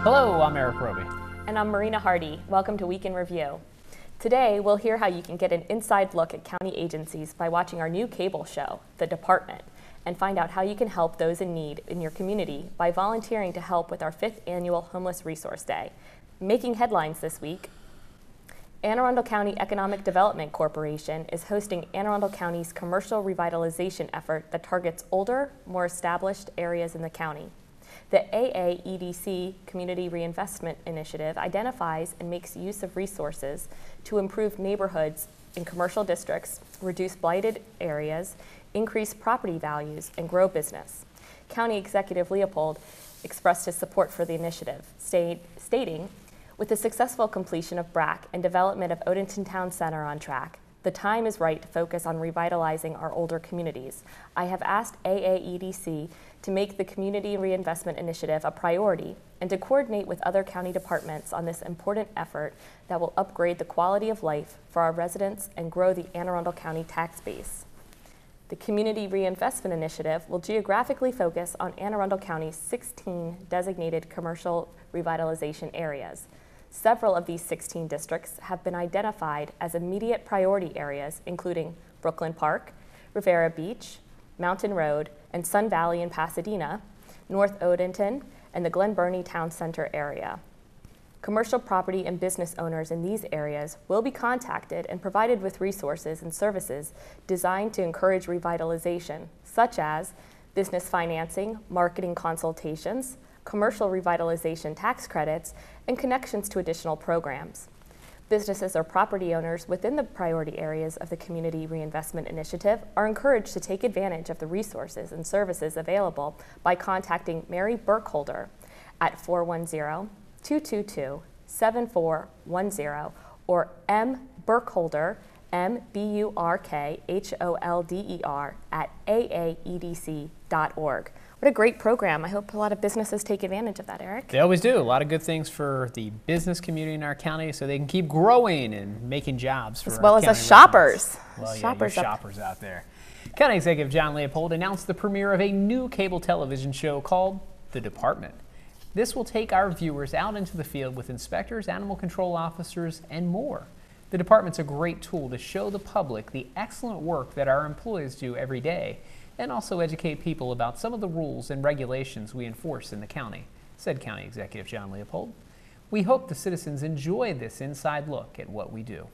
Hello, I'm Eric Roby. And I'm Marina Hardy. Welcome to Week in Review. Today, we'll hear how you can get an inside look at county agencies by watching our new cable show, The Department, and find out how you can help those in need in your community by volunteering to help with our 5th annual Homeless Resource Day. Making headlines this week, Anne Arundel County Economic Development Corporation is hosting Anne Arundel County's commercial revitalization effort that targets older, more established areas in the county. The AAEDC Community Reinvestment Initiative identifies and makes use of resources to improve neighborhoods in commercial districts, reduce blighted areas, increase property values, and grow business. County Executive Leopold expressed his support for the initiative, stating, "With the successful completion of BRAC and development of Odenton Town Center on track, the time is right to focus on revitalizing our older communities. I have asked AAEDC to make the Community Reinvestment Initiative a priority and to coordinate with other county departments on this important effort that will upgrade the quality of life for our residents and grow the Anne Arundel County tax base." The Community Reinvestment Initiative will geographically focus on Anne Arundel County's 16 designated commercial revitalization areas. Several of these 16 districts have been identified as immediate priority areas, including Brooklyn Park, Rivera Beach, Mountain Road, and Sun Valley in Pasadena, North Odenton, and the Glen Burnie Town Center area. Commercial property and business owners in these areas will be contacted and provided with resources and services designed to encourage revitalization, such as business financing, marketing consultations, commercial revitalization tax credits, and connections to additional programs. Businesses or property owners within the priority areas of the Community Reinvestment Initiative are encouraged to take advantage of the resources and services available by contacting Mary Burkholder at 410-222-7410 or M. Burkholder, MBURKHOLDER at AAEDC.org. What a great program. I hope a lot of businesses take advantage of that, Eric. They always do. A lot of good things for the business community in our county so they can keep growing and making jobs for as well our as county the shoppers. Well, yeah, shoppers out there. County Executive John Leopold announced the premiere of a new cable television show called The Department. This will take our viewers out into the field with inspectors, animal control officers, and more. The Department's a great tool to show the public the excellent work that our employees do every day, and also educate people about some of the rules and regulations we enforce in the county, said County Executive John Leopold. We hope the citizens enjoy this inside look at what we do.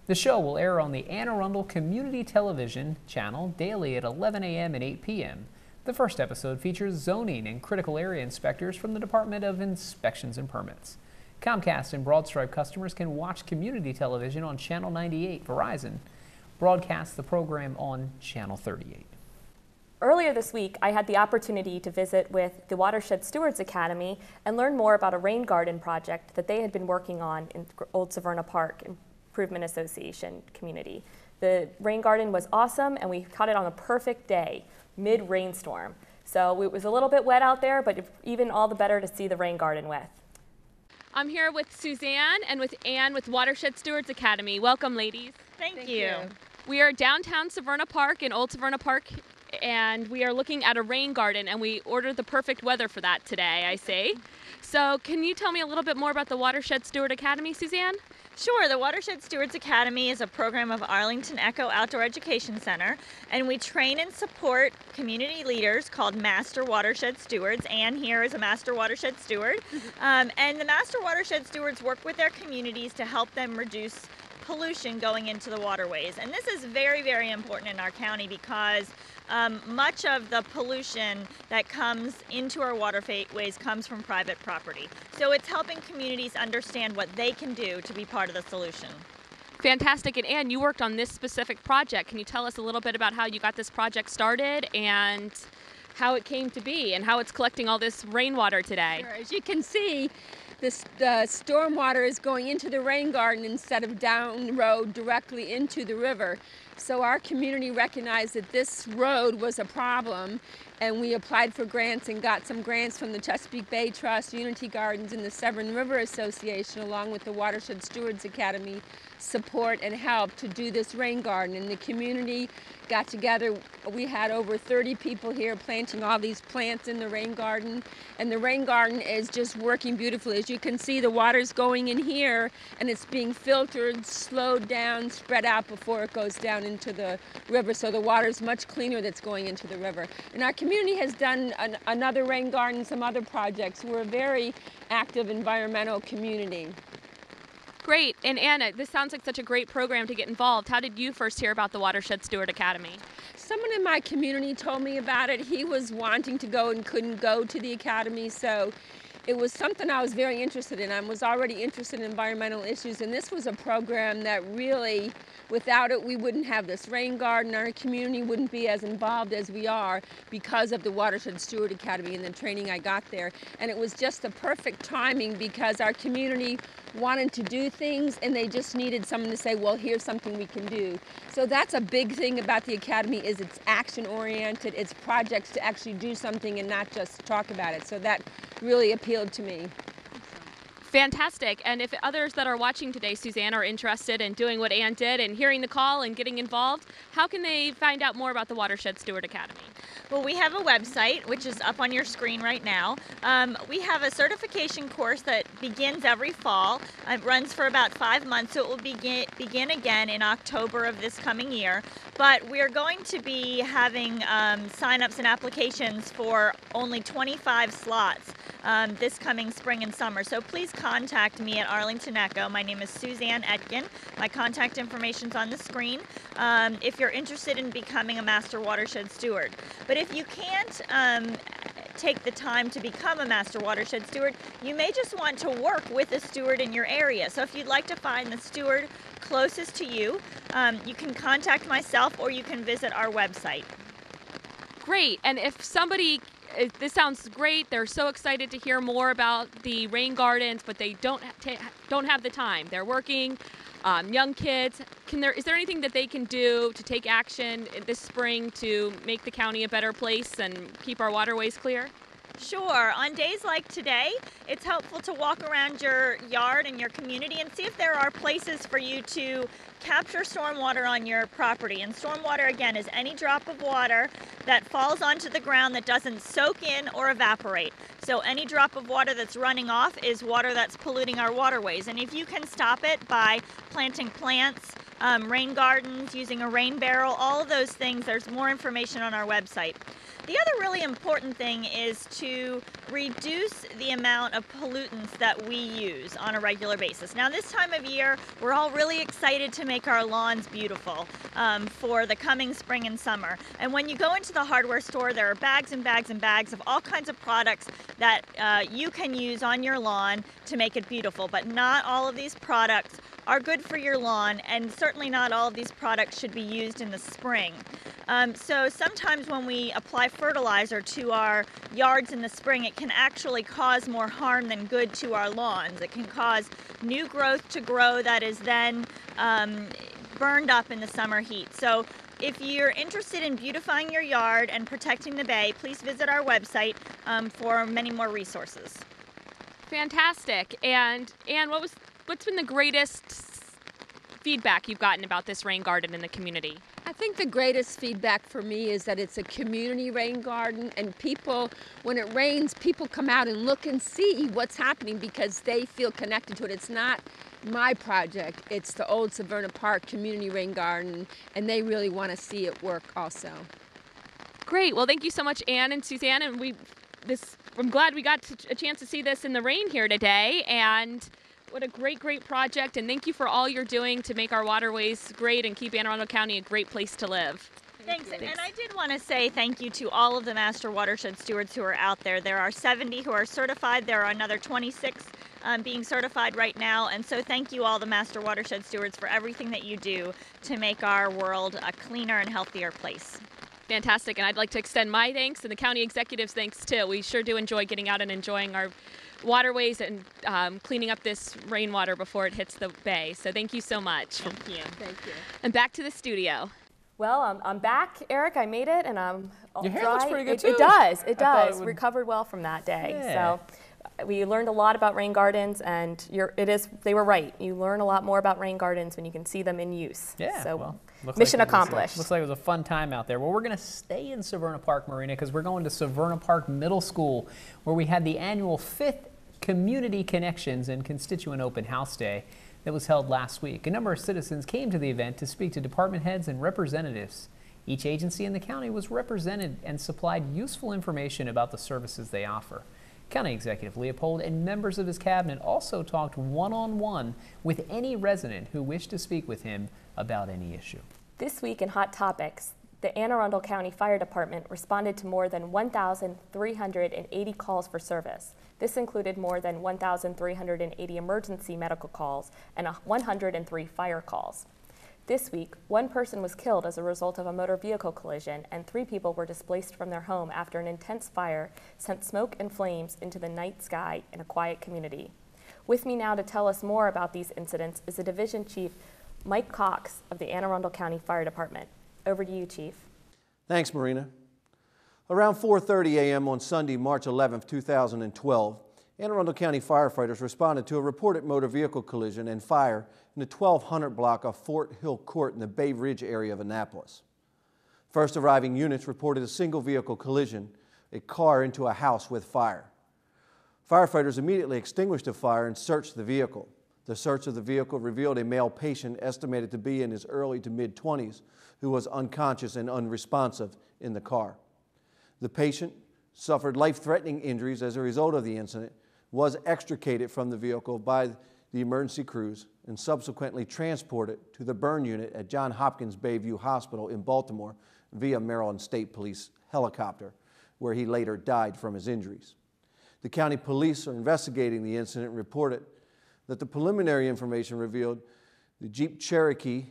The show will air on the Anne Arundel Community Television channel daily at 11 a.m. and 8 p.m. The first episode features zoning and critical area inspectors from the Department of Inspections and Permits. Comcast and Broadstripe customers can watch community television on Channel 98. Verizon broadcasts the program on Channel 38. Earlier this week, I had the opportunity to visit with the Watershed Stewards Academy and learn more about a rain garden project that they had been working on in Old Severna Park Improvement Association community. The rain garden was awesome, and we caught it on a perfect day, mid-rainstorm. So it was a little bit wet out there, but even all the better to see the rain garden with. I'm here with Suzanne and with Anne with Watershed Stewards Academy. Welcome, ladies. Thank you. We are downtown Severna Park in Old Severna Park, and we are looking at a rain garden, and we ordered the perfect weather for that today, I see. So can you tell me a little bit more about the Watershed Steward Academy, Suzanne? Sure. The Watershed Stewards Academy is a program of Arlington Echo Outdoor Education Center, and we train and support community leaders called Master Watershed Stewards. Anne here is a Master Watershed Steward. And the Master Watershed Stewards work with their communities to help them reduce pollution going into the waterways. And this is very, very important in our county because much of the pollution that comes into our waterways comes from private property. So it's helping communities understand what they can do to be part of the solution. Fantastic. And Anne, you worked on this specific project. Can you tell us a little bit about how you got this project started and how it came to be and how it's collecting all this rainwater today? Sure. As you can see, the stormwater is going into the rain garden instead of down the road directly into the river. So our community recognized that this road was a problem, And we applied for grants and got some grants from the Chesapeake Bay Trust, Unity Gardens, and the Severn River Association, along with the Watershed Stewards Academy support and help to do this rain garden. And the community got together. We had over 30 people here planting all these plants in the rain garden. And the rain garden is just working beautifully. As you can see, the water's going in here and it's being filtered, slowed down, spread out before it goes down into the river. So the water's much cleaner that's going into the river. And our community has done another rain garden, some other projects. We're a very active environmental community. Great. And Anna, this sounds like such a great program to get involved. How did you first hear about the Watershed Steward Academy? Someone in my community told me about it. He was wanting to go and couldn't go to the academy, so it was something I was very interested in. I was already interested in environmental issues, and this was a program that really, without it, we wouldn't have this rain garden. Our community wouldn't be as involved as we are because of the Watershed Steward Academy and the training I got there. And it was just the perfect timing because our community wanted to do things and they just needed someone to say, well, here's something we can do. So that's a big thing about the academy, is it's action oriented, it's projects to actually do something and not just talk about it. So that really appealed to me. Fantastic. And if others that are watching today, Suzanne, are interested in doing what Anne did and hearing the call and getting involved, how can they find out more about the Watershed Steward Academy? Well, we have a website, which is up on your screen right now. We have a certification course that begins every fall. It runs for about 5 months, so it will begin again in October of this coming year. But we're going to be having sign-ups and applications for only 25 slots this coming spring and summer. So please contact me at Arlington Echo. My name is Suzanne Etkin. My contact information's on the screen if you're interested in becoming a Master Watershed Steward. But if you can't take the time to become a Master Watershed Steward, you may just want to work with a steward in your area. So if you'd like to find the steward closest to you, you can contact myself or you can visit our website. Great. And if somebody, this sounds great, they're so excited to hear more about the rain gardens, but they don't have the time. They're working, young kids. Is there anything that they can do to take action this spring to make the county a better place and keep our waterways clear? Sure. On days like today, it's helpful to walk around your yard and your community and see if there are places for you to capture stormwater on your property. And stormwater, again, is any drop of water that falls onto the ground that doesn't soak in or evaporate. So any drop of water that's running off is water that's polluting our waterways. And if you can stop it by planting plants, rain gardens, using a rain barrel, all of those things, there's more information on our website. The other really important thing is to reduce the amount of pollutants that we use on a regular basis. Now, this time of year, we're all really excited to make our lawns beautiful for the coming spring and summer. And when you go into the hardware store, there are bags and bags and bags of all kinds of products that you can use on your lawn to make it beautiful. But not all of these products are good for your lawn, and certainly not all of these products should be used in the spring. So sometimes when we apply fertilizer to our yards in the spring, it can actually cause more harm than good to our lawns. It can cause new growth to grow that is then burned up in the summer heat. So if you're interested in beautifying your yard and protecting the bay, please visit our website for many more resources. Fantastic. And Anne, what's been the greatest feedback you've gotten about this rain garden in the community? I think the greatest feedback for me is that it's a community rain garden, and people, when it rains, people come out and look and see what's happening because they feel connected to it. It's not my project, it's the old Severna Park Community Rain Garden, and they really want to see it work also. Great. Well, thank you so much, Anne and Suzanne. And I'm glad we got a chance to see this in the rain here today. And what a great, great project. And thank you for all you're doing to make our waterways great and keep Anne Arundel County a great place to live. Thanks. And I did want to say thank you to all of the Master Watershed Stewards who are out there. There are 70 who are certified. There are another 26 being certified right now. And so thank you all the Master Watershed Stewards for everything that you do to make our world a cleaner and healthier place. Fantastic. And I'd like to extend my thanks and the county executive's thanks too. We sure do enjoy getting out and enjoying our waterways and cleaning up this rainwater before it hits the bay. So thank you so much. Thank you. Thank you. And back to the studio. Well, I'm back, Eric. I made it, and I'm all Your hair dry. looks pretty good, It too. does. It I thought does. it would- Recovered well from that day. Yeah. So we learned a lot about rain gardens, and they were right. You learn a lot more about rain gardens when you can see them in use. Yeah, So well, mission accomplished. Looks like it was a fun time out there. Well, we're going to stay in Severna Park, Marina, because we're going to Severna Park Middle School, where we had the annual 5th Community Connections and Constituent Open House Day that was held last week. A number of citizens came to the event to speak to department heads and representatives. Each agency in the county was represented and supplied useful information about the services they offer. County Executive Leopold and members of his cabinet also talked one-on-one with any resident who wished to speak with him about any issue. This week in Hot Topics, the Anne Arundel County Fire Department responded to more than 1,380 calls for service. This included more than 1,380 emergency medical calls and 103 fire calls. This week, one person was killed as a result of a motor vehicle collision, and 3 people were displaced from their home after an intense fire sent smoke and flames into the night sky in a quiet community. With me now to tell us more about these incidents is the Division Chief Mike Cox of the Anne Arundel County Fire Department. Over to you, Chief. Thanks, Marina. Around 4:30 a.m. on Sunday, March 11, 2012, Anne Arundel County firefighters responded to a reported motor vehicle collision and fire in the 1200 block of Fort Hill Court in the Bay Ridge area of Annapolis. First arriving units reported a single vehicle collision, a car into a house with fire. Firefighters immediately extinguished the fire and searched the vehicle. The search of the vehicle revealed a male patient estimated to be in his early to mid-20s who was unconscious and unresponsive in the car. The patient suffered life-threatening injuries as a result of the incident, was extricated from the vehicle by the emergency crews and subsequently transported to the burn unit at Johns Hopkins Bayview Hospital in Baltimore via Maryland State Police helicopter, where he later died from his injuries. The county police are investigating the incident and reported that the preliminary information revealed the Jeep Cherokee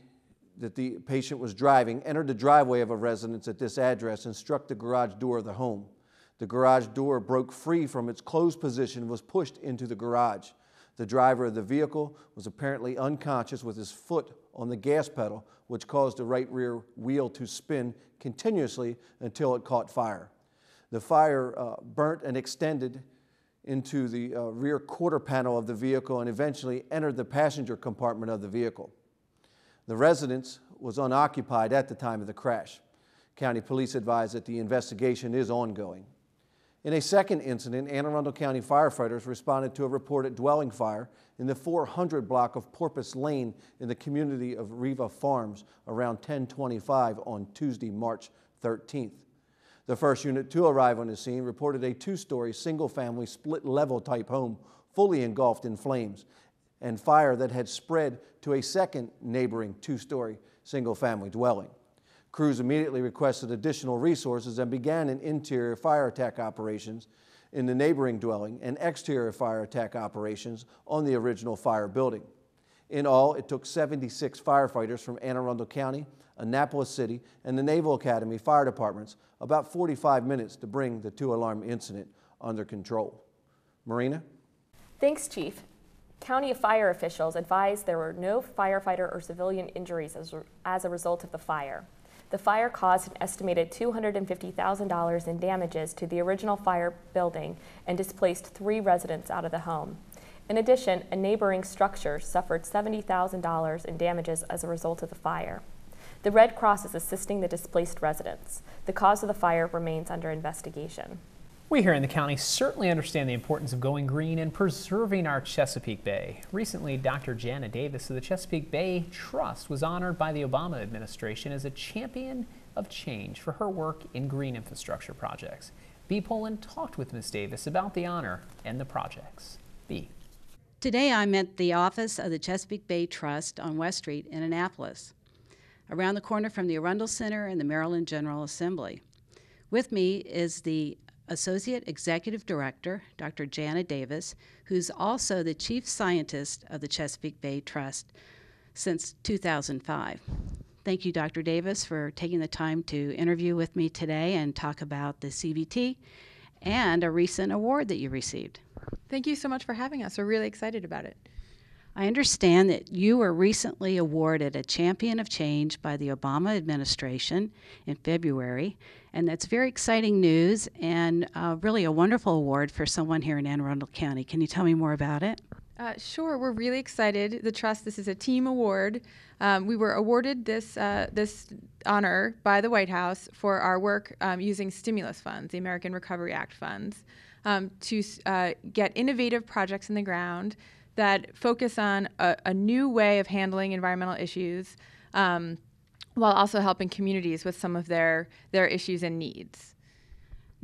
that the patient was driving entered the driveway of a residence at this address and struck the garage door of the home. The garage door broke free from its closed position and was pushed into the garage. The driver of the vehicle was apparently unconscious with his foot on the gas pedal, which caused the right rear wheel to spin continuously until it caught fire. The fire burnt and extended into the rear quarter panel of the vehicle and eventually entered the passenger compartment of the vehicle. The residence was unoccupied at the time of the crash. County police advised that the investigation is ongoing. In a second incident, Anne Arundel County firefighters responded to a reported dwelling fire in the 400 block of Porpoise Lane in the community of Riva Farms around 10:25 on Tuesday, March 13th. The first unit to arrive on the scene reported a 2-story single-family split-level type home fully engulfed in flames and fire that had spread to a second neighboring 2-story single-family dwelling. Crews immediately requested additional resources and began an interior fire attack operations in the neighboring dwelling and exterior fire attack operations on the original fire building. In all, it took 76 firefighters from Anne Arundel County, Annapolis City, and the Naval Academy fire departments about 45 minutes to bring the 2-alarm incident under control. Marina? Thanks, Chief. County fire officials advised there were no firefighter or civilian injuries as a result of the fire. The fire caused an estimated $250,000 in damages to the original fire building and displaced 3 residents out of the home. In addition, a neighboring structure suffered $70,000 in damages as a result of the fire. The Red Cross is assisting the displaced residents. The cause of the fire remains under investigation. We here in the county certainly understand the importance of going green and preserving our Chesapeake Bay. Recently, Dr. Jana Davis of the Chesapeake Bay Trust was honored by the Obama administration as a champion of change for her work in green infrastructure projects. Bea Poulin talked with Ms. Davis about the honor and the projects. Bea. Today I'm at the office of the Chesapeake Bay Trust on West Street in Annapolis, around the corner from the Arundel Center and the Maryland General Assembly. With me is the Associate Executive Director, Dr. Jana Davis, who's also the Chief Scientist of the Chesapeake Bay Trust since 2005. Thank you, Dr. Davis, for taking the time to interview with me today and talk about the CBT and a recent award that you received. Thank you so much for having us. We're really excited about it. I understand that you were recently awarded a Champion of Change by the Obama administration in February, and that's very exciting news and really a wonderful award for someone here in Anne Arundel County. Can you tell me more about it? Sure, we're really excited. The Trust, this is a team award. We were awarded this honor by the White House for our work using stimulus funds, the American Recovery Act funds, to get innovative projects in the ground that focus on a new way of handling environmental issues while also helping communities with some of their issues and needs.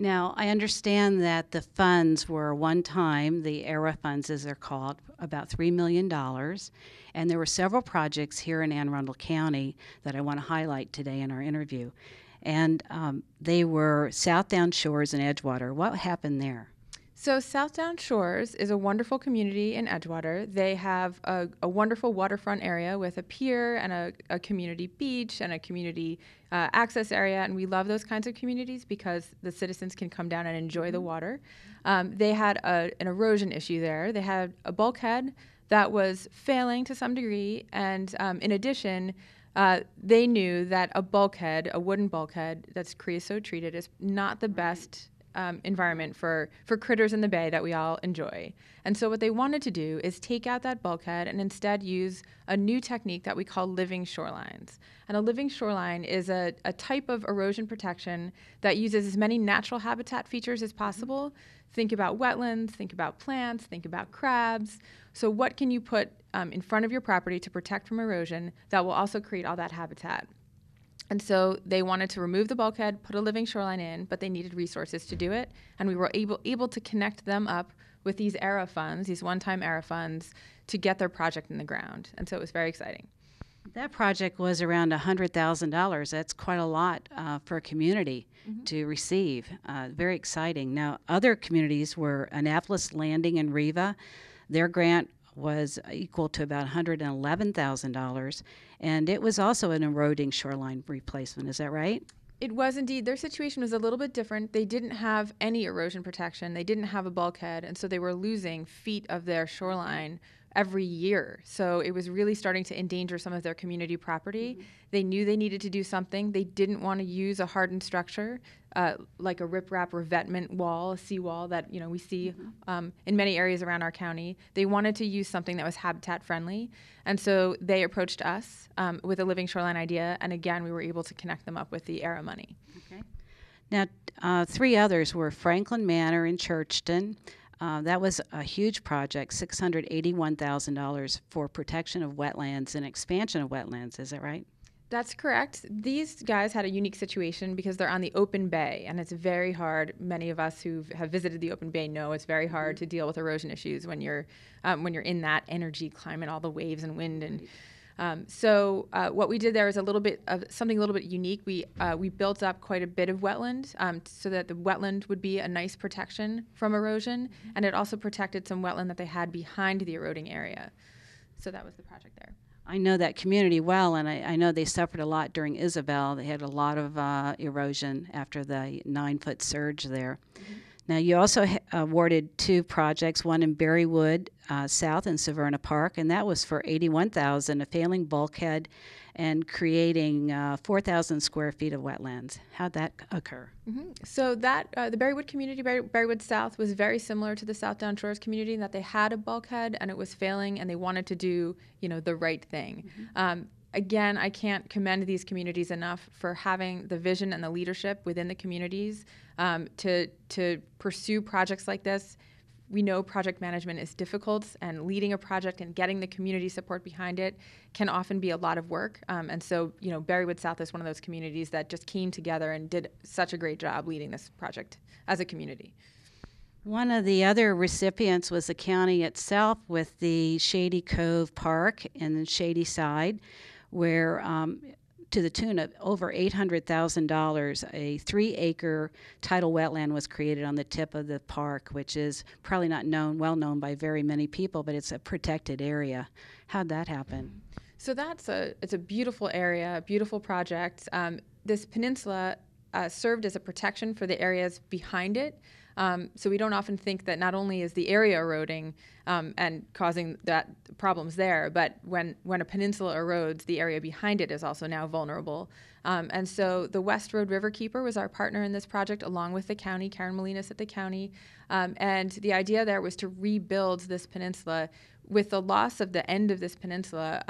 Now, I understand that the funds were one time, the ERA funds as they're called, about $3 million. And there were several projects here in Anne Arundel County that I want to highlight today in our interview. And they were Southdown Shores and Edgewater. What happened there? So Southdown Shores is a wonderful community in Edgewater. They have a wonderful waterfront area with a pier and a community beach and a community access area, and we love those kinds of communities because the citizens can come down and enjoy the water. They had an erosion issue there. They had a bulkhead that was failing to some degree, and in addition, they knew that a bulkhead, a wooden bulkhead that's creosote treated, is not the best environment for critters in the bay that we all enjoy. And so what they wanted to do is take out that bulkhead and instead use a new technique that we call living shorelines. And a living shoreline is a type of erosion protection that uses as many natural habitat features as possible. Think about wetlands, think about plants, think about crabs. So what can you put in front of your property to protect from erosion that will also create all that habitat? And so they wanted to remove the bulkhead, put a living shoreline in, but they needed resources to do it. And we were able to connect them up with these ERA funds, these one-time ERA funds, to get their project in the ground. And so it was very exciting. That project was around $100,000. That's quite a lot for a community to receive. Very exciting. Now, other communities were Annapolis Landing and Riva. Their grant was equal to about $111,000, and it was also an eroding shoreline replacement. Is that right? It was indeed. Their situation was a little bit different. They didn't have any erosion protection. They didn't have a bulkhead, and so they were losing feet of their shoreline every year. So it was really starting to endanger some of their community property. They knew they needed to do something. They didn't want to use a hardened structure like a riprap revetment wall, a seawall that we see in many areas around our county. They wanted to use something that was habitat friendly, and so they approached us with a living shoreline idea. And again, we were able to connect them up with the ERA money. Okay. Now, three others were Franklin Manor in Churchton. That was a huge project, $681,000 for protection of wetlands and expansion of wetlands. Is that right? That's correct. These guys had a unique situation because they're on the open bay, and it's very hard. Many of us who have visited the open bay know it's very hard to deal with erosion issues when you're in that energy climate, all the waves and wind. And so what we did there is a little bit of something a little bit unique. We built up quite a bit of wetland so that the wetland would be a nice protection from erosion, and it also protected some wetland that they had behind the eroding area. So that was the project there. I know that community well, and I know they suffered a lot during Isabel. They had a lot of erosion after the 9-foot surge there. Now, you also awarded two projects, one in Berrywood South in Severna Park, and that was for $81,000, a failing bulkhead, and creating 4,000 square feet of wetlands. How'd that occur? So that the Berrywood community, Berrywood South, was very similar to the Southdown Shores community in that they had a bulkhead and it was failing, and they wanted to do the right thing. Again, I can't commend these communities enough for having the vision and the leadership within the communities to pursue projects like this. We know project management is difficult, and leading a project and getting the community support behind it can often be a lot of work. And so, Berrywood South is one of those communities that just came together and did such a great job leading this project as a community. One of the other recipients was the county itself with the Shady Cove Park in the Shady Side, where to the tune of over $800,000, a 3-acre tidal wetland was created on the tip of the park, which is probably not well known by very many people, but it's a protected area. How'd that happen? So it's a beautiful area, a beautiful project. This peninsula served as a protection for the areas behind it. So we don't often think that not only is the area eroding and causing that problems there, but when a peninsula erodes, the area behind it is also now vulnerable. And so the West Road Riverkeeper was our partner in this project, along with the county, Karen Molinas at the county. And the idea there was to rebuild this peninsula. With the loss of the end of this peninsula,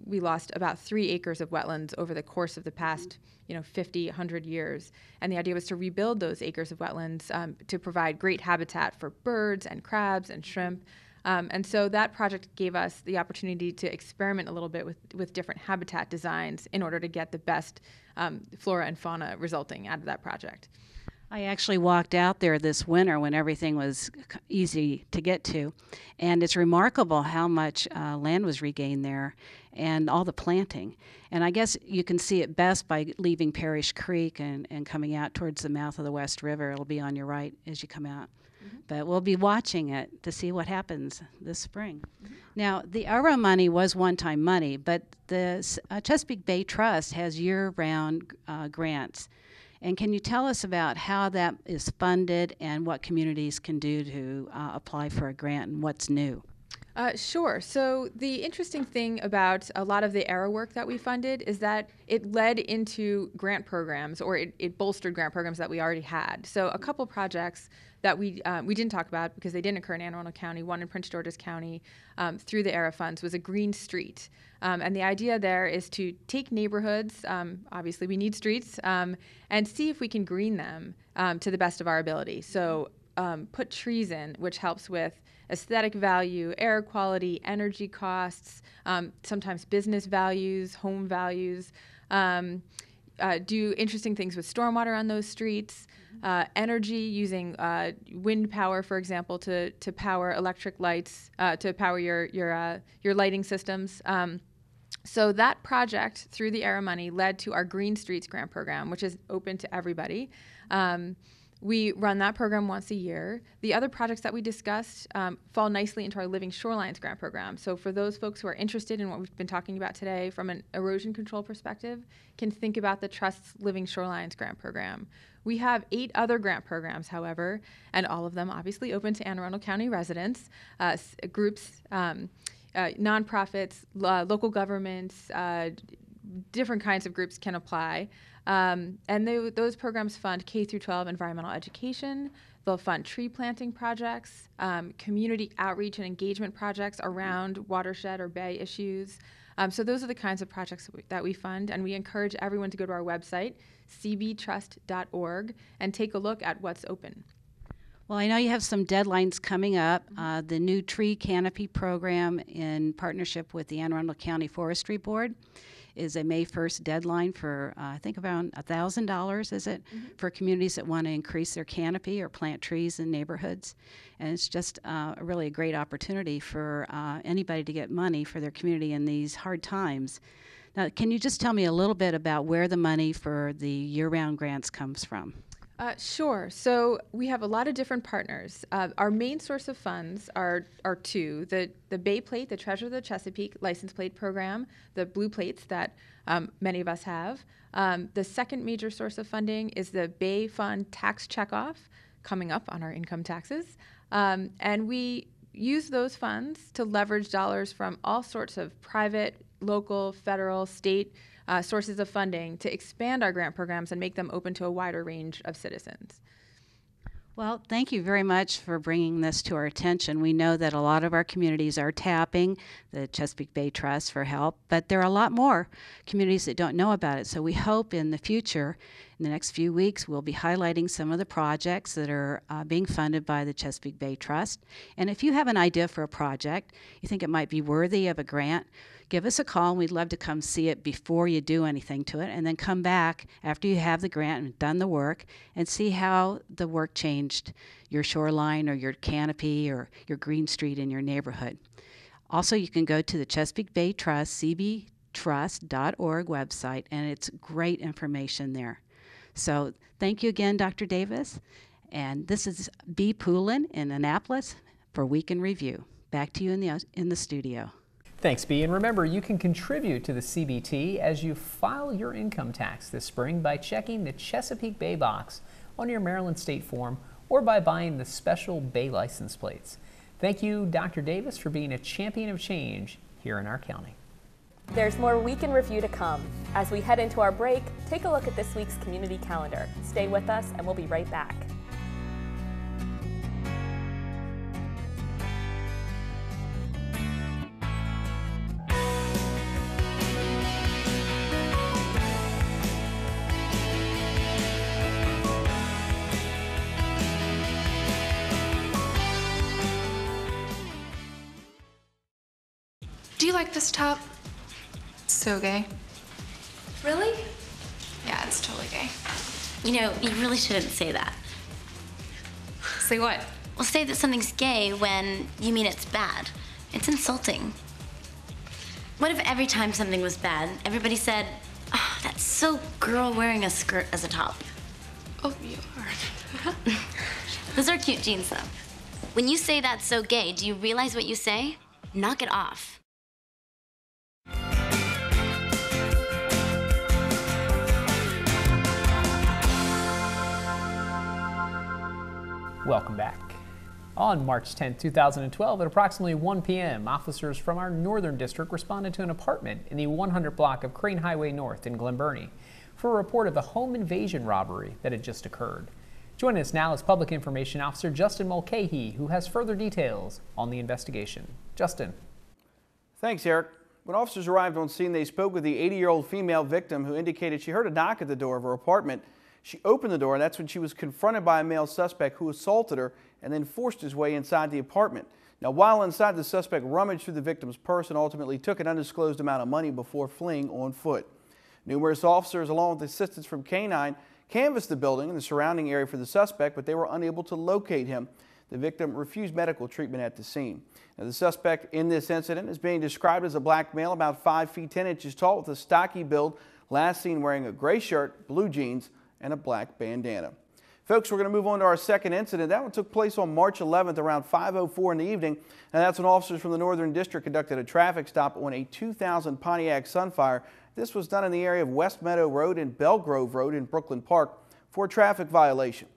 we lost about 3 acres of wetlands over the course of the past 50, 100 years. And the idea was to rebuild those acres of wetlands to provide great habitat for birds and crabs and shrimp. And so that project gave us the opportunity to experiment a little bit with different habitat designs in order to get the best flora and fauna resulting out of that project. I actually walked out there this winter when everything was easy to get to, and it's remarkable how much land was regained there and all the planting. And I guess you can see it best by leaving Parish Creek and coming out towards the mouth of the West River. It'll be on your right as you come out. Mm-hmm. But we'll be watching it to see what happens this spring. Mm-hmm. Now, the ARA money was one-time money, but the Chesapeake Bay Trust has year-round grants. And can you tell us about how that is funded and what communities can do to apply for a grant and what's new? Sure. So the interesting thing about a lot of the ARA work that we funded is that it led into grant programs, or it bolstered grant programs that we already had. So a couple projects that we didn't talk about because they didn't occur in Anne Arundel County, one in Prince George's County through the ARA funds, was a green street. And the idea there is to take neighborhoods, obviously we need streets, and see if we can green them to the best of our ability. So put trees in, which helps with aesthetic value, air quality, energy costs, sometimes business values, home values, do interesting things with stormwater on those streets, energy using wind power, for example, to power electric lights, to power your lighting systems. So that project, through the ARA money, led to our Green Streets grant program, which is open to everybody. We run that program once a year. The other projects that we discussed fall nicely into our Living Shorelines grant program. So for those folks who are interested in what we've been talking about today from an erosion control perspective, can think about the Trust's Living Shorelines grant program. We have 8 other grant programs, however, and all of them obviously open to Anne Arundel County residents, groups, nonprofits, local governments, different kinds of groups can apply. And those programs fund K through 12 environmental education. They'll fund tree planting projects, community outreach and engagement projects around watershed or bay issues. So those are the kinds of projects that we fund, and we encourage everyone to go to our website, cbtrust.org, and take a look at what's open. Well, I know you have some deadlines coming up. The new tree canopy program in partnership with the Anne Arundel County Forestry Board is a May 1st deadline for, I think around $1,000, is it, for communities that want to increase their canopy or plant trees in neighborhoods. And it's just really a great opportunity for anybody to get money for their community in these hard times. Now, can you just tell me a little bit about where the money for the year-round grants comes from? Sure. So we have a lot of different partners. Our main source of funds are 2: the Bay Plate, the Treasure of the Chesapeake license plate program, the blue plates that many of us have. The second major source of funding is the Bay Fund tax checkoff, coming up on our income taxes, and we use those funds to leverage dollars from all sorts of private, local, federal, state sources of funding to expand our grant programs and make them open to a wider range of citizens. Well, thank you very much for bringing this to our attention. We know that a lot of our communities are tapping the Chesapeake Bay Trust for help, but there are a lot more communities that don't know about it. So we hope in the future, in the next few weeks, we'll be highlighting some of the projects that are being funded by the Chesapeake Bay Trust. And if you have an idea for a project, you think it might be worthy of a grant, give us a call, and we'd love to come see it before you do anything to it, and then come back after you have the grant and done the work and see how the work changed your shoreline or your canopy or your green street in your neighborhood. Also, you can go to the Chesapeake Bay Trust, cbtrust.org website, and it's great information there. So thank you again, Dr. Davis. And this is Bea Poulin in Annapolis for Week in Review. Back to you in the studio. Thanks, Bea. And remember, you can contribute to the CBT as you file your income tax this spring by checking the Chesapeake Bay box on your Maryland state form or by buying the special Bay license plates. Thank you, Dr. Davis, for being a champion of change here in our county. There's more Week in Review to come. As we head into our break, take a look at this week's community calendar. Stay with us and we'll be right back. Do you like this top? It's so gay. Really? Yeah, it's totally gay. You know, you really shouldn't say that. Say what? Well, say that something's gay when you mean it's bad. It's insulting. What if every time something was bad, everybody said, oh, that's so girl wearing a skirt as a top? Oh, you are. Those are cute jeans, though. When you say that's so gay, do you realize what you say? Knock it off. Welcome back. On March 10, 2012, at approximately 1 p.m., officers from our Northern District responded to an apartment in the 100 block of Crane Highway North in Glen Burnie for a report of a home invasion robbery that had just occurred. Joining us now is Public Information Officer Justin Mulcahy, who has further details on the investigation. Justin. Thanks, Eric. When officers arrived on scene, they spoke with the 80-year-old female victim who indicated she heard a knock at the door of her apartment. She opened the door, and that's when she was confronted by a male suspect who assaulted her and then forced his way inside the apartment. Now, while inside, the suspect rummaged through the victim's purse and ultimately took an undisclosed amount of money before fleeing on foot. Numerous officers, along with assistance from K-9, canvassed the building and the surrounding area for the suspect, but they were unable to locate him. The victim refused medical treatment at the scene. Now, the suspect in this incident is being described as a black male about 5 feet 10 inches tall with a stocky build, last seen wearing a gray shirt, blue jeans, and a black bandana. Folks, we're going to move on to our second incident. That one took place on March 11th around 5:04 in the evening, and that's when officers from the Northern District conducted a traffic stop on a 2000 Pontiac Sunfire. This was done in the area of West Meadow Road and Belgrove Road in Brooklyn Park for a traffic violation.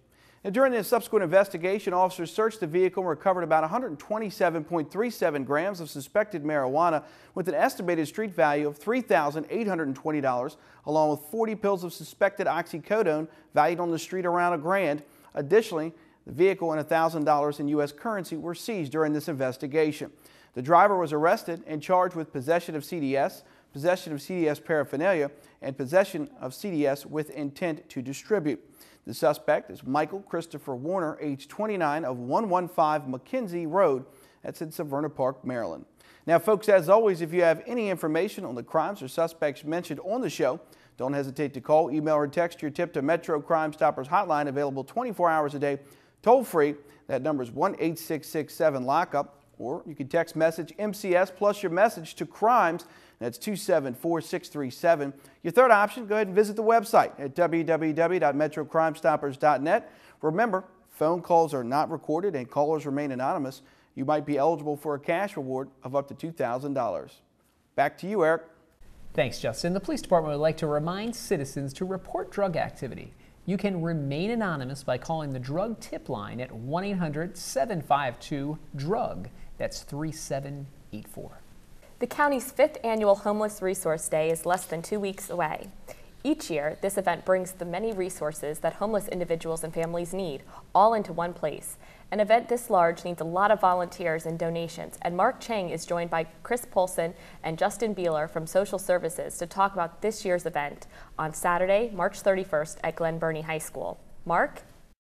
And during the subsequent investigation, officers searched the vehicle and recovered about 127.37 grams of suspected marijuana with an estimated street value of $3,820, along with 40 pills of suspected oxycodone valued on the street around $1,000. Additionally, the vehicle and $1,000 in U.S. currency were seized during this investigation. The driver was arrested and charged with possession of CDS, possession of CDS paraphernalia, and possession of CDS with intent to distribute. The suspect is Michael Christopher Warner, age 29, of 115 McKenzie Road. That's in Severna Park, Maryland. Now, folks, as always, if you have any information on the crimes or suspects mentioned on the show, don't hesitate to call, email, or text your tip to Metro Crime Stoppers hotline, available 24 hours a day, toll free. That number is 1-866-7-LOCK-UP, or you can text message MCS plus your message to crimes. That's 274-637. Your third option, go ahead and visit the website at www.metrocrimestoppers.net. Remember, phone calls are not recorded and callers remain anonymous. You might be eligible for a cash reward of up to $2,000. Back to you, Eric. Thanks, Justin. The police department would like to remind citizens to report drug activity. You can remain anonymous by calling the drug tip line at 1-800-752-DRUG. That's 3784. The county's 5th annual Homeless Resource Day is less than 2 weeks away. Each year, this event brings the many resources that homeless individuals and families need, all into one place. An event this large needs a lot of volunteers and donations, and Mark Chang is joined by Chris Poulin and Justin Beeler from Social Services to talk about this year's event on Saturday, March 31st at Glen Burnie High School. Mark?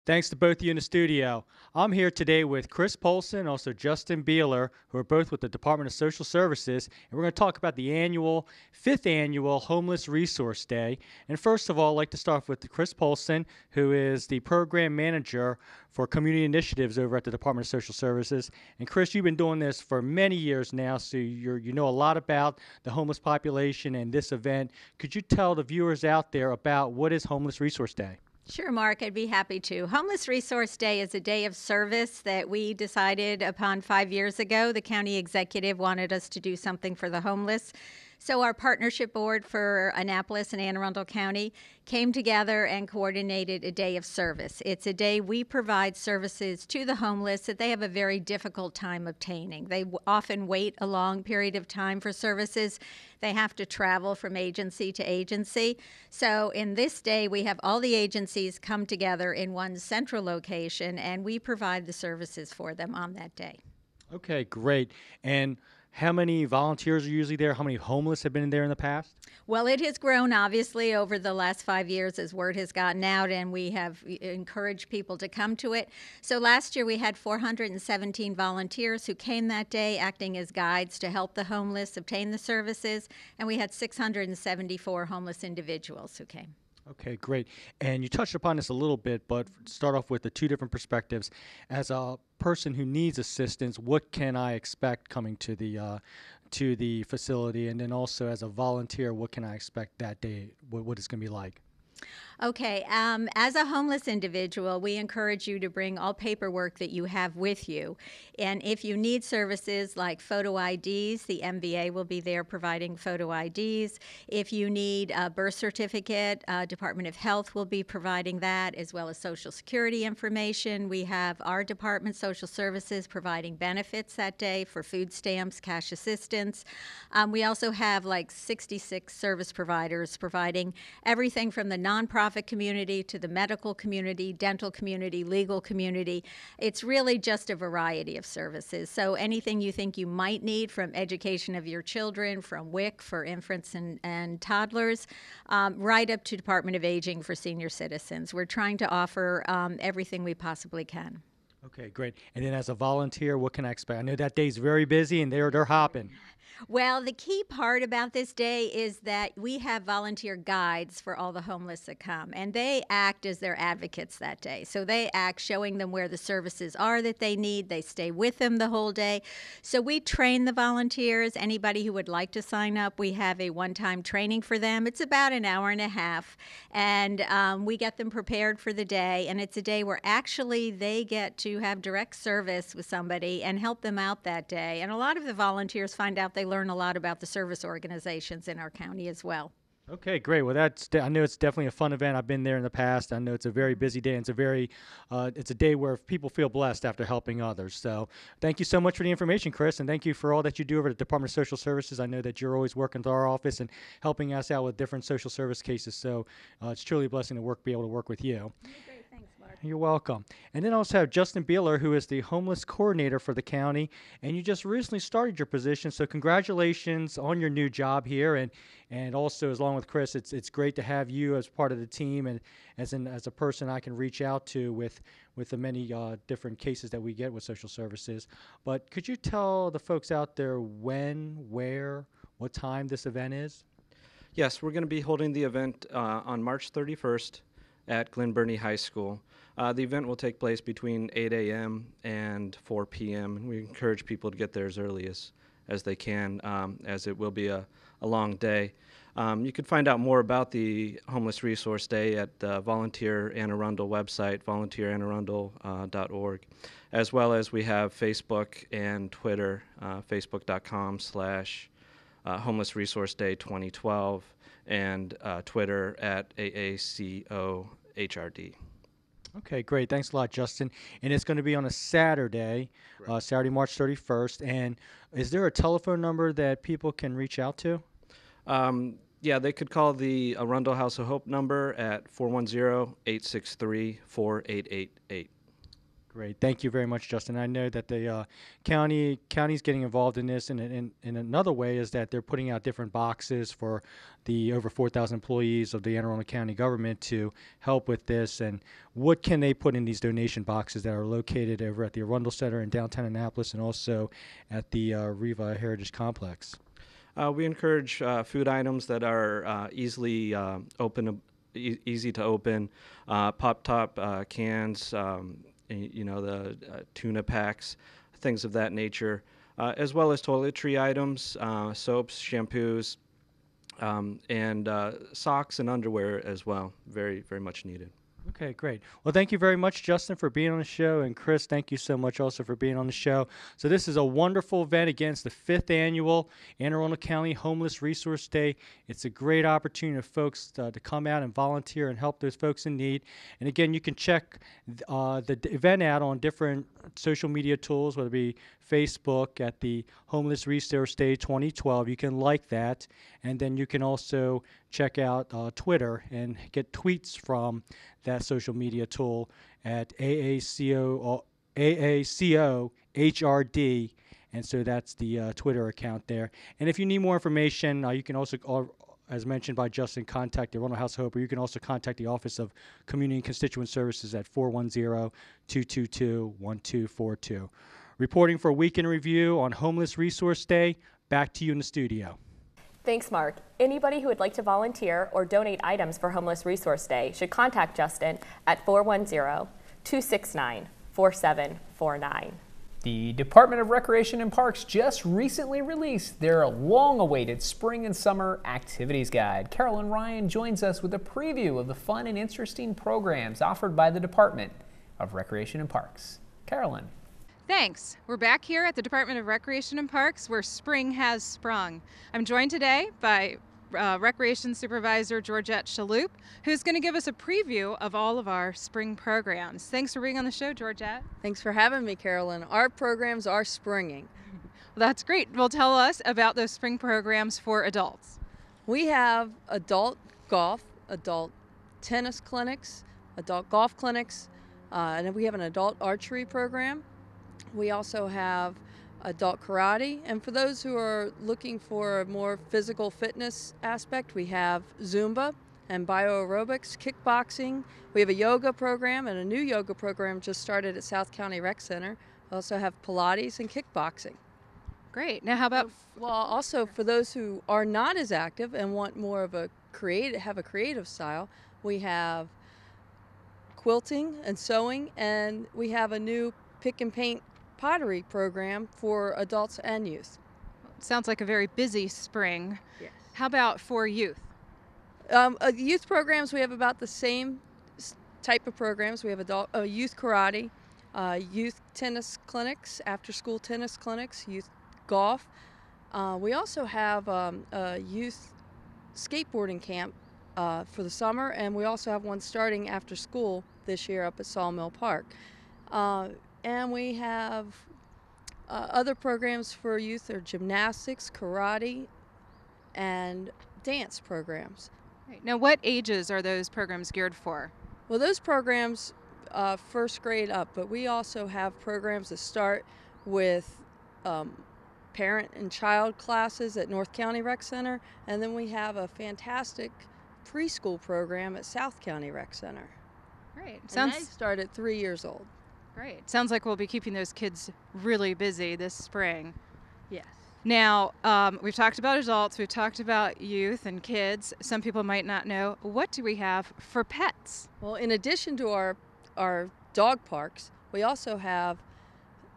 Thanks to both of you in the studio. I'm here today with Chris Poulin and also Justin Beeler, who are both with the Department of Social Services, and we're going to talk about the 5th annual Homeless Resource Day. And first of all, I'd like to start with Chris Poulin, who is the Program Manager for Community Initiatives over at the Department of Social Services. And Chris, you've been doing this for many years now, so you know a lot about the homeless population and this event. Could you tell the viewers out there about what is Homeless Resource Day? Sure, Mark, I'd be happy to. Homeless Resource Day is a day of service that we decided upon 5 years ago. The county executive wanted us to do something for the homeless. So our partnership board for Annapolis and Anne Arundel County came together and coordinated a day of service. It's a day we provide services to the homeless that they have a very difficult time obtaining. They often wait a long period of time for services. They have to travel from agency to agency. So in this day, we have all the agencies come together in one central location, and we provide the services for them on that day. Okay, great. And how many volunteers are usually there? How many homeless have been there in the past? Well, it has grown, obviously, over the last 5 years as word has gotten out, and we have encouraged people to come to it. So last year we had 417 volunteers who came that day acting as guides to help the homeless obtain the services, and we had 674 homeless individuals who came. Okay, great. And you touched upon this a little bit, but start off with the two different perspectives. As a person who needs assistance, what can I expect coming to the facility? And then also as a volunteer, what can I expect that day? What it's going to be like? Okay, as a homeless individual, we encourage you to bring all paperwork that you have with you. And if you need services like photo IDs, the MVA will be there providing photo IDs. If you need a birth certificate, Department of Health will be providing that, as well as Social Security information. We have our department, Social Services, providing benefits that day for food stamps, cash assistance. We also have like 66 service providers providing everything from the nonprofit community to the medical community, dental community, legal community. It's really just a variety of services. So anything you think you might need, from education of your children, from WIC for infants and toddlers, right up to Department of Aging for senior citizens. We're trying to offer everything we possibly can. Okay, great. And then as a volunteer, what can I expect? I know that day's very busy and they're hopping. Well, the key part about this day is that we have volunteer guides for all the homeless that come, and they act as their advocates that day. So they act showing them where the services are that they need. They stay with them the whole day. So we train the volunteers. Anybody who would like to sign up, we have a one-time training for them. It's about an hour and a half, and we get them prepared for the day, and it's a day where actually they get to have direct service with somebody and help them out that day. And a lot of the volunteers find out they learn a lot about the service organizations in our county as well. Okay, great. Well, I know it's definitely a fun event. I've been there in the past. I know it's a very busy day. And it's a day where people feel blessed after helping others. So thank you so much for the information, Chris, and thank you for all that you do over at the Department of Social Services. I know that you're always working with our office and helping us out with different social service cases. So it's truly a blessing to be able to work with you. You're welcome. And then I also have Justin Beeler, who is the homeless coordinator for the county, and you just recently started your position, so congratulations on your new job here. And also, along with Chris, it's great to have you as part of the team and as a person I can reach out to with the many different cases that we get with social services. But could you tell the folks out there when, where, what time this event is? Yes, we're going to be holding the event on March 31st at Glen Burnie High School. The event will take place between 8 a.m. and 4 p.m. and we encourage people to get there as early as they can, as it will be a long day. You can find out more about the Homeless Resource Day at the Volunteer Anne Arundel website, volunteerannearundel.org, as well as we have Facebook and Twitter, facebook.com/Homeless Resource Day 2012, and Twitter at AACOHRD. Okay, great. Thanks a lot, Justin. And it's going to be on a Saturday, Saturday, March 31st. And is there a telephone number that people can reach out to? Yeah, they could call the Arundel House of Hope number at 410-863-4888. Great. Thank you very much, Justin. I know that the county's getting involved in this, and in another way is that they're putting out different boxes for the over 4,000 employees of the Anne Arundel County government to help with this. And what can they put in these donation boxes that are located over at the Arundel Center in downtown Annapolis and also at the Riva Heritage Complex? We encourage food items that are easy to open, pop-top cans, the tuna packs, things of that nature, as well as toiletry items, soaps, shampoos, and socks and underwear as well. Very, very much needed. Okay, great. Well, thank you very much, Justin, for being on the show. And Chris, thank you so much also for being on the show. So this is a wonderful event. Again, it's the 5th annual Anne Arundel County Homeless Resource Day. It's a great opportunity for folks to come out and volunteer and help those folks in need. And again, you can check the event out on different social media tools, whether it be Facebook at the Homeless Resource Day 2012. You can like that. And then you can also check out Twitter and get tweets from that social media tool at AACO HRD, and so that's the Twitter account there. And if you need more information, you can also, as mentioned by Justin, contact the Arundel House of Hope, or you can also contact the Office of Community and Constituent Services at 410-222-1242. Reporting for Week in Review on Homeless Resource Day, back to you in the studio. Thanks, Mark. Anybody who would like to volunteer or donate items for Homeless Resource Day should contact Justin at 410-269-4749. The Department of Recreation and Parks just recently released their long-awaited spring and summer activities guide. Carolyn Ryan joins us with a preview of the fun and interesting programs offered by the Department of Recreation and Parks. Carolyn. Thanks. We're back here at the Department of Recreation and Parks where spring has sprung. I'm joined today by Recreation Supervisor Georgette Shalhoup, who's going to give us a preview of all of our spring programs. Thanks for being on the show, Georgette. Thanks for having me, Carolyn. Our programs are springing. Well, that's great. Well, tell us about those spring programs for adults. We have adult golf, adult tennis clinics, adult golf clinics, and then we have an adult archery program. We also have adult karate, and for those who are looking for a more physical fitness aspect, we have Zumba and bioaerobics, kickboxing. We have a yoga program, and a new yoga program just started at South County Rec Center. We also have Pilates and kickboxing. Great. Now how about... Well, also for those who are not as active and want more of a creative style, we have quilting and sewing, and we have a new pick and paint pottery program for adults and youth. Sounds like a very busy spring. Yes. How about for youth? Youth programs, we have about the same type of programs. We have adult youth karate, youth tennis clinics, after-school tennis clinics, youth golf. We also have a youth skateboarding camp for the summer, and we also have one starting after school this year up at Sawmill Park. And we have other programs for youth are gymnastics, karate, and dance programs. Right. Now, what ages are those programs geared for? Well, those programs, first grade up, but we also have programs that start with parent and child classes at North County Rec Center, and then we have a fantastic preschool program at South County Rec Center. Great. And they start at 3 years old. Great. Sounds like we'll be keeping those kids really busy this spring. Yes. Now, we've talked about adults, we've talked about youth and kids. Some people might not know. What do we have for pets? Well, in addition to our dog parks, we also have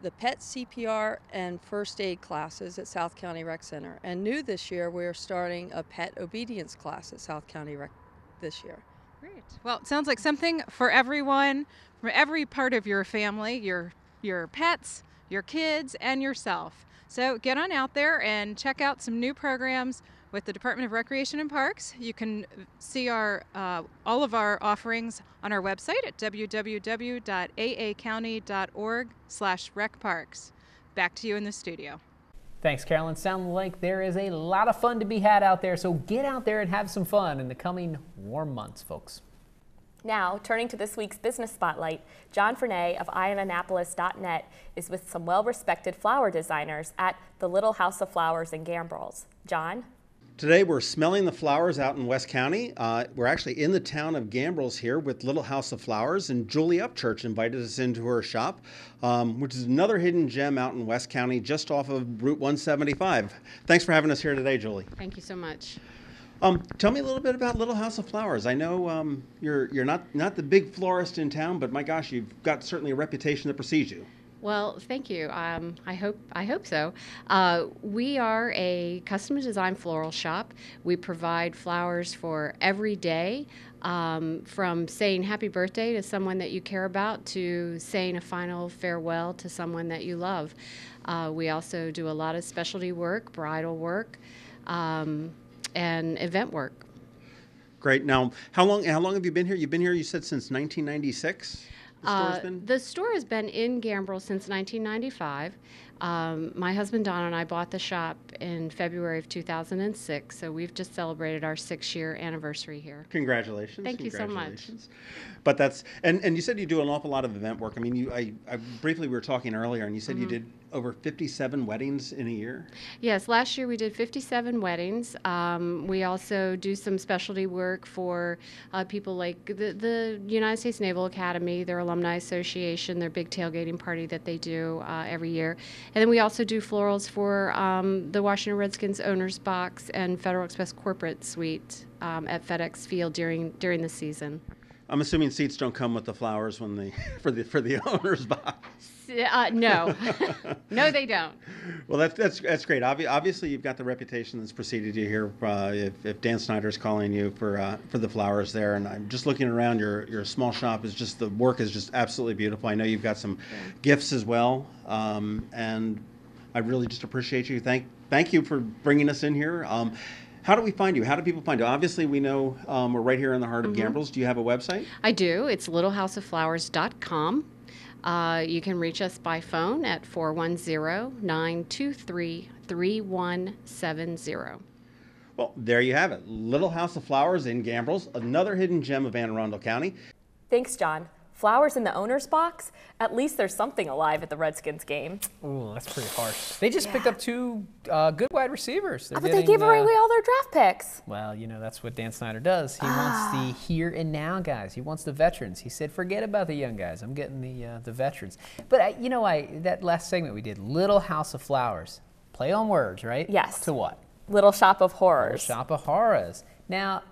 the pet CPR and first aid classes at South County Rec Center. And new this year, we're starting a pet obedience class at South County Rec this year. Great. Well, it sounds like something for everyone, for every part of your family, your pets, your kids, and yourself. So get on out there and check out some new programs with the Department of Recreation and Parks. You can see all of our offerings on our website at www.aacounty.org/recparks. Back to you in the studio. Thanks, Carolyn. Sounds like there is a lot of fun to be had out there, so get out there and have some fun in the coming warm months, folks. Now, turning to this week's Business Spotlight, John Frenaye of IAnnapolis.net is with some well-respected flower designers at the Little House of Flowers in Gambrills. John? Today we're smelling the flowers out in West County. We're actually in the town of Gambrills here with Little House of Flowers, and Julie Upchurch invited us into her shop, which is another hidden gem out in West County just off of Route 175. Thanks for having us here today, Julie. Thank you so much. Tell me a little bit about Little House of Flowers. I know you're not the big florist in town, but my gosh, you've got certainly a reputation that precedes you. Well, thank you. I hope so. We are a custom design floral shop. We provide flowers for every day, from saying happy birthday to someone that you care about to saying a final farewell to someone that you love. We also do a lot of specialty work, bridal work, and event work. Great. Now, how long have you been here? You've been here, you said, since 1996? The store has been in Gambrel since 1995. My husband Don and I bought the shop in February of 2006, so we've just celebrated our 6-year anniversary here. Congratulations. Thank you so much. But that's, and you said you do an awful lot of event work. I mean, I briefly, we were talking earlier, and you said you did over 57 weddings in a year? Yes, last year we did 57 weddings. We also do some specialty work for people like the United States Naval Academy, their Alumni Association, their big tailgating party that they do every year. And then we also do florals for the Washington Redskins Owners Box and Federal Express Corporate Suite at FedEx Field during the season. I'm assuming seats don't come with the flowers when they for the owner's box. No, no, they don't. Well, that's great. Obviously, you've got the reputation that's preceded you here. If Dan Snyder's calling you for the flowers there, and I'm just looking around, your small shop is just, the work is just absolutely beautiful. I know you've got some gifts as well, and I really just appreciate you. Thank you for bringing us in here. How do we find you? How do people find you? Obviously, we know we're right here in the heart of Gambrels. Do you have a website? I do. It's littlehouseofflowers.com. You can reach us by phone at 410-923-3170. Well, there you have it. Little House of Flowers in Gambrels, another hidden gem of Anne Arundel County. Thanks, John. Flowers in the owner's box? At least there's something alive at the Redskins game. Ooh, that's pretty harsh. They just picked up 2 good wide receivers. But they gave away all their draft picks. Well, you know, that's what Dan Snyder does. He wants the here and now guys. He wants the veterans. He said, forget about the young guys. I'm getting the veterans. But, that last segment we did, Little House of Flowers. Play on words, right? Yes. To what? Little Shop of Horrors. Little Shop of Horrors. Now,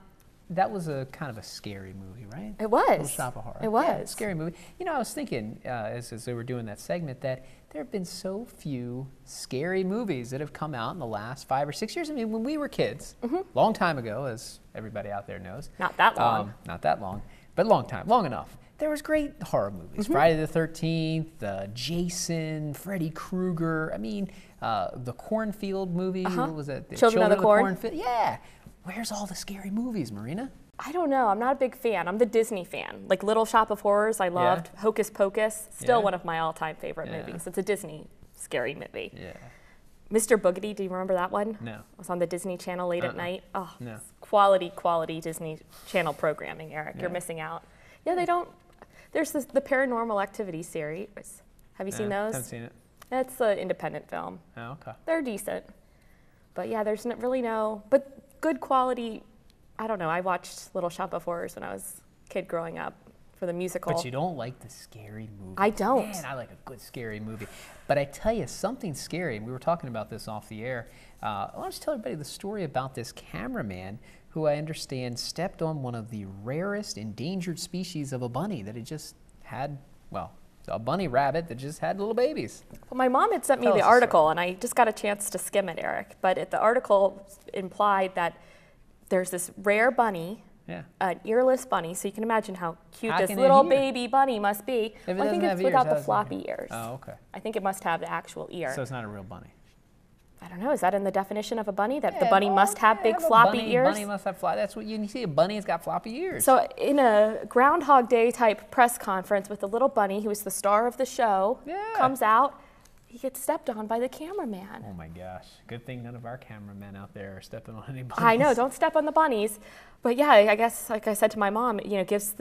that was a kind of a scary movie, right? It was. Little Shop of Horrors. It was. Yeah, scary movie. You know, I was thinking, as they were doing that segment, that there have been so few scary movies that have come out in the last 5 or 6 years. I mean, when we were kids, long time ago, as everybody out there knows. Not that long. Not that long, but long enough. There was great horror movies. Friday the 13th, Jason, Freddy Krueger. I mean, the Cornfield movie. What was that? Children of the Cornfield. Yeah. Where's all the scary movies, Marina? I don't know. I'm not a big fan. I'm the Disney fan. Like Little Shop of Horrors, I loved. Hocus Pocus, still one of my all-time favorite movies. It's a Disney scary movie. Yeah. Mr. Boogedy, do you remember that one? No. It was on the Disney Channel late at night. Oh, no. Quality Disney Channel programming, Eric. Yeah. You're missing out. Yeah, they don't. There's the Paranormal Activity series. Have you seen those? Haven't seen it. It's an independent film. Oh, okay. They're decent. But yeah, there's really no, but good quality. I don't know. I watched Little Shop of Horrors when I was a kid growing up for the musical. But you don't like the scary movie. I don't. Man, I like a good scary movie. But I tell you, something scary, and we were talking about this off the air. I want to tell everybody the story about this cameraman who I understand stepped on one of the rarest endangered species of a bunny that had just had, well, a bunny rabbit that just had little babies. Well, my mom had sent me the article, and I just got a chance to skim it, Eric. But the article implied that there's this rare bunny, an earless bunny, so you can imagine how cute this little baby bunny must be. Well, I think it's without the floppy ears. Oh, okay. I think it must have the actual ear. So it's not a real bunny. I don't know. Is that in the definition of a bunny, that the bunny must have big floppy ears? Bunny must have floppy. That's what you see. A bunny has got floppy ears. So in a Groundhog Day type press conference with the little bunny, who was the star of the show, comes out, he gets stepped on by the cameraman. Oh my gosh. Good thing none of our cameramen out there are stepping on any bunnies. I know. Don't step on the bunnies. But yeah, I guess, like I said to my mom, gets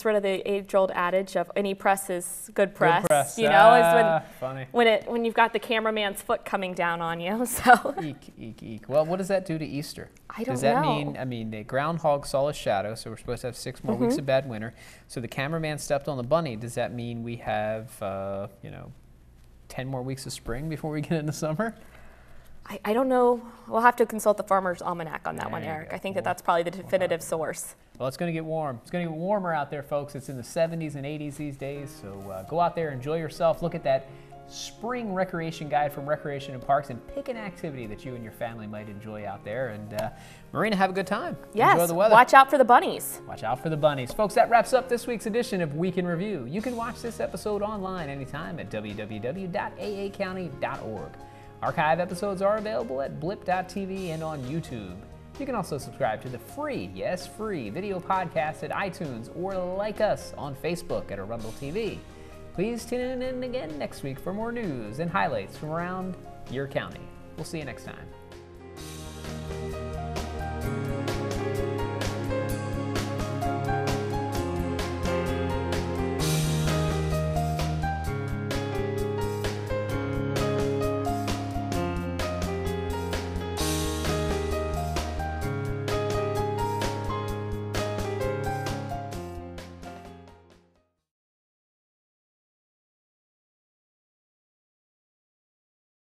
rid of the age-old adage of any press is good press. Good press. You know, is funny. when you've got the cameraman's foot coming down on you. So. Eek. Well, what does that do to Easter? I don't know. Does that mean? I mean, the groundhog saw a shadow, so we're supposed to have 6 more weeks of bad winter. So the cameraman stepped on the bunny. Does that mean we have 10 more weeks of spring before we get into summer? I don't know. We'll have to consult the Farmer's Almanac on that one, Eric. I think that's probably the definitive source. Well, it's going to get warm. It's going to get warmer out there, folks. It's in the 70s and 80s these days. So go out there, enjoy yourself. Look at that spring recreation guide from Recreation and Parks and pick an activity that you and your family might enjoy out there. And Marina, have a good time. Yes, enjoy the weather. Watch out for the bunnies. Watch out for the bunnies. Folks, that wraps up this week's edition of Week in Review. You can watch this episode online anytime at www.aacounty.org. Archive episodes are available at blip.tv and on YouTube. You can also subscribe to the free, yes, free video podcast at iTunes or like us on Facebook at Arundel TV. Please tune in again next week for more news and highlights from around your county. We'll see you next time.